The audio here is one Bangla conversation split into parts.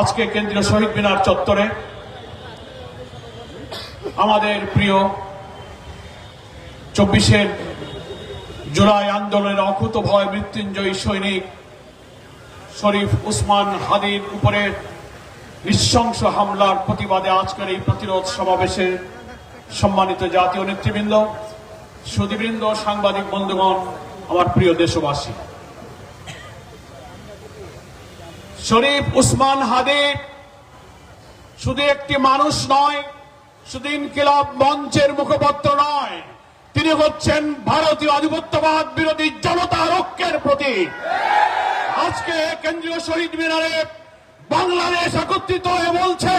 আজকে কেন্দ্রীয় শহীদ মিনার চত্বরে আমাদের প্রিয় 24 জুলাই আন্দোলনের অকুতোভয় মৃত্যুঞ্জয়ী সৈনিক শরীফ উসমান হাদির উপরে নৃশংস হামলার প্রতিবাদে আজকের এই প্রতিরোধ সমাবেশে সম্মানিত জাতীয় নেতৃবৃন্দ, সুধীবৃন্দ, সাংবাদিক বন্ধুগণ, আমার প্রিয় দেশবাসী, শরীফ উসমান হাদি শুধু একটি মানুষ নয়, শুধু ইনকিলাব মঞ্চের মুখপত্র নয়, তিনি হচ্ছেন ভারতীয় আধিপত্যবাদ বিরোধী জনতার ঐক্যের প্রতীক। আজকে কেন্দ্রীয় শহীদ মিনারে বাংলাদেশ একত্রিত হয়ে বলছে,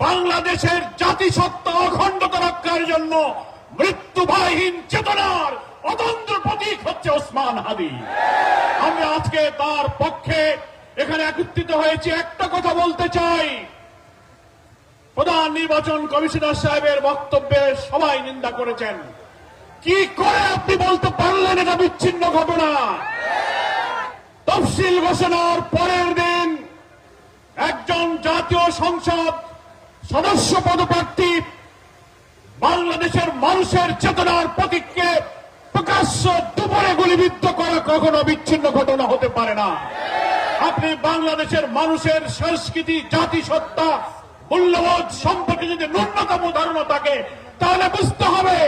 বাংলাদেশের জাতিসত্তা অখণ্ডতা রক্ষার জন্য মৃত্যুভয়হীন চেতনার অতন্ত্র প্রতীক হচ্ছে ওসমান হাদি। আমি আজকে তার পক্ষে এখানে একত্রিত হয়েছি। একটা কথা বলতে চাই, প্রধান নির্বাচন কমিশনার সাহেবের বক্তব্যে সবাই নিন্দা করেছেন। কি করে আপনি বলতে পারলেন এটা বিচ্ছিন্ন ঘটনা? তফসিল ঘোষণার পরের দিন একজন জাতীয় সংসদ সদস্য পদপ্রার্থী বাংলাদেশের মানুষের চেতনার প্রতীককে প্রকাশ্য দুপুরে গুলিবিদ্ধ করা কখনো বিচ্ছিন্ন ঘটনা হতে পারে না। আপনি বাংলাদেশের মানুষের সংস্কৃতি, জাতিসত্তা, মূল্যবোধ সম্পর্কে যদি ন্যূনতম ধারণা থাকে, তাহলে বুঝতে হবে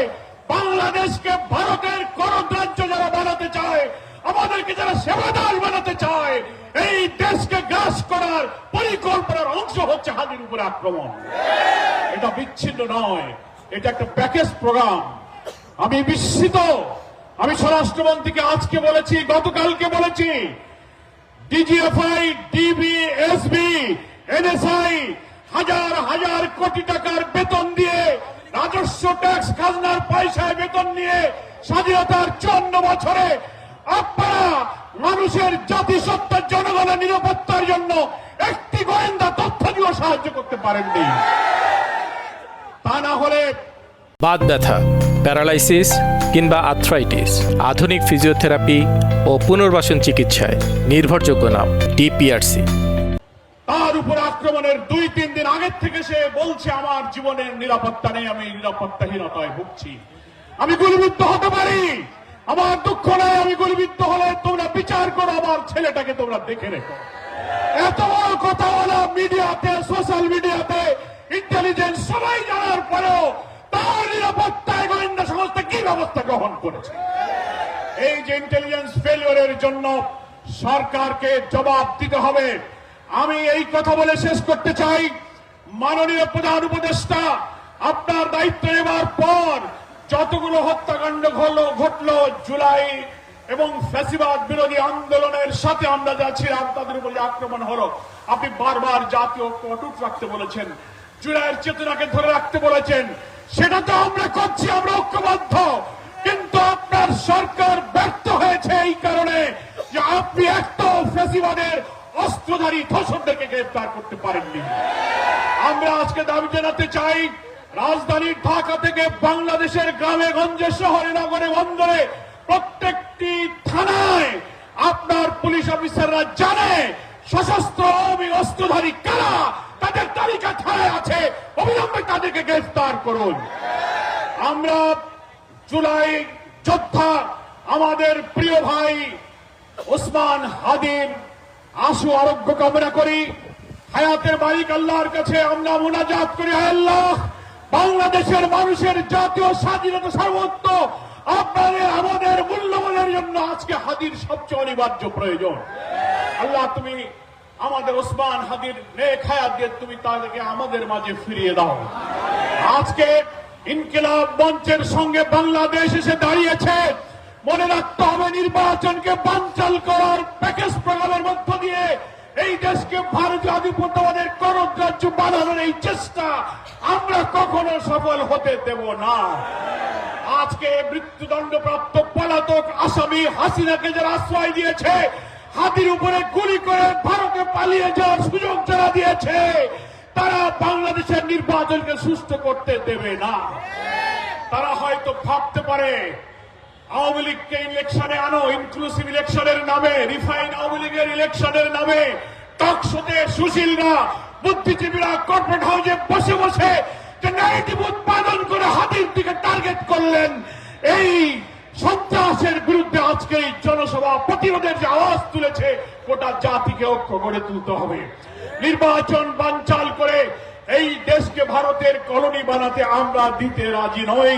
বাংলাদেশকে ভারতের কররাজ্য যারা বানাতে চায়, আমাদেরকে যারা সেবাদার বানাতে চায়, এই দেশকে গ্রাস করার পরিকল্পনার অংশ হচ্ছে হাদির উপরে আক্রমণ। এটা বিচ্ছিন্ন নয়, এটা একটা প্যাকেজ প্রোগ্রাম। আমি বিস্মিত। আমি স্বরাষ্ট্রমন্ত্রীকে আজকে বলেছি, গতকালকে বলেছি, ডিজিএফআই, ডিবি, এসবি, এনএসআই হাজার হাজার কোটি টাকার বেতন দিয়ে, রাজস্ব ট্যাক্স খাজনার পয়সায় বেতন নিয়ে স্বাধীনতার 54 বছরে আপনারা মানুষের জাতিসত্তার জনগণের নিরাপত্তার জন্য একটি গোয়েন্দা তথ্য দিয়েও সাহায্য করতে পারেননি। তা না হলে বাত ব্যথা, প্যারালাইসিস কিংবা আর্থ্রাইটিস, আধুনিক ফিজিওথেরাপি ও পুনর্বাসন চিকিৎসায় নির্ভরযোগ্য নাম ডিপিআরসি। তার উপর আক্রমণের 2-3 দিন আগের থেকে সে বলছে আমার জীবনের নিরাপত্তা নেই, আমি নিরাপত্তাহীনতায় ভুগছি, আমি গুলিবিদ্ধ হতে পারি, আমার দুঃখ নেই, আমি গুলিবিদ্ধ হলে তোমরা বিচার করো, আমার ছেলেটাকে তোমরা দেখে রেখো। এত বড় কথা হলো মিডিয়াতে, সোশ্যাল মিডিয়াতে, ইন্টেলিজেন্স সবাই জানার পরেও তার নিরাপত্তায় গোয়েন্দা সংস্থা কি ব্যবস্থা গ্রহণ করেছে? এই যে ইন্টেলিজেন্স ফেলিওরের জন্য সরকারকে জবাব দিতে হবে। আমি এই কথা বলে শেষ করতে চাই, মাননীয় প্রধান উপদেষ্টা, আপনার দায়িত্ব নেবার পর যতগুলো হত্যাকাণ্ড ঘটলো জুলাই এবং ফ্যাসিবাদ বিরোধী আন্দোলনের সাথে আমরা যা ছিলাম, তাদের উপর আক্রমণ হলো, আপনি বারবার জাতীয় ঐক্য অটুট রাখতে বলেছেন, জুলাইয়ের চেতনাকে ধরে রাখতে বলেছেন। সেটা তো আমরা করছি, আমরা ঐক্যবদ্ধ। কিন্তু আপনার সরকার ব্যর্থ হয়েছে এই কারণে যে আপনি একটা ফ্যাসিবাদের অস্ত্রধারী ধর্ষকদেরকে গ্রেফতার করতে পারেননি। আমরা আজকে দাবি জানাতে চাই, রাজধানী ঢাকা থেকে বাংলাদেশের গ্রামে গঞ্জে, শহরে, নগরে, বন্দরে, প্রত্যেকটি থানায় আপনার পুলিশ অফিসাররা জানে সশস্ত্র অস্ত্রধারী কারা, তাদের তালিকা থানায় আছে, অবিলম্বে তাদেরকে গ্রেফতার করুন। আমরা জুলাই যোদ্ধা আমাদের প্রিয় ভাই ওসমান হাদির আশু আরোগ্য কামনা করি। হায়াতের মালিক আল্লাহর কাছে আমরা মুনাজাত করি, আল্লাহ, বাংলাদেশের মানুষের জাতীয় স্বাধীনতা সার্বত্ব আপনাদের আমাদের মূল্যবোধের জন্য আজকে হাদির সবচেয়ে অনিবার্য প্রয়োজন। আল্লাহ, তুমি আমাদের ওসমান হাদির নেক হায়াত দিয়ে তুমি তাদেরকে আমাদের মাঝে ফিরিয়ে দাও। আজকে ইনকিলাব মঞ্চের সঙ্গে বাংলাদেশ এসে দাঁড়িয়েছে। মনে রাখতে হবে, নির্বাচনকে বানচাল করার প্যাকেজ প্রোগ্রামের মধ্য দিয়ে এই দেশকে ভারতীয় আধিপত্যবাদের কররাজ্য বানানোর এই চেষ্টা আমরা কখনো সফল হতে দেব না। আজকে মৃত্যুদণ্ডপ্রাপ্ত পলাতক আসামি হাসিনাকে যারা আশ্রয় দিয়েছে, হাতির উপরে গুলি করে ভারতে পালিয়ে যাওয়ার সুযোগ যারা দিয়েছে, তারা বাংলাদেশের নির্বাচনকে সুষ্ঠু করতে দেবে না। তারা হয়তো ভাবতে পারে আওয়ামী লীগকে ইলেকশনে আনো, ইনক্লুসিভ ইলেকশনের নামে, রিফাইন আওয়ামী লীগের ইলেকশনের নামে টকশোতে সুশীলরা, বুদ্ধিজীবীরা কর্পোরেট হাউসে বসে বসে যে ন্যারেটিভ উৎপাদন করে হাতির দিকে টার্গেট করলেন, এই সন্ত্রাসের বিরুদ্ধে আজকে এই জনসভা প্রতিরোধের যে আওয়াজ তুলেছে, গোটা জাতিকে ঐক্য গড়ে তুলতে হবে। নির্বাচন বানচাল করে এই দেশকে ভারতের কলোনি বানাতে আমরা দিতে রাজি নই।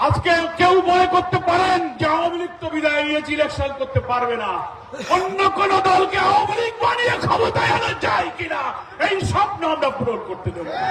আজকে কেউ মনে করতে পারেন যে আওয়ামী লীগ তো বিদায় নিয়েছে, ইলেকশন করতে পারবে না, অন্য কোন দলকে আওয়ামী লীগ বানিয়ে ক্ষমতায় আনা যায় কিনা এই স্বপ্ন আমরা পূরণ করতে দেব না।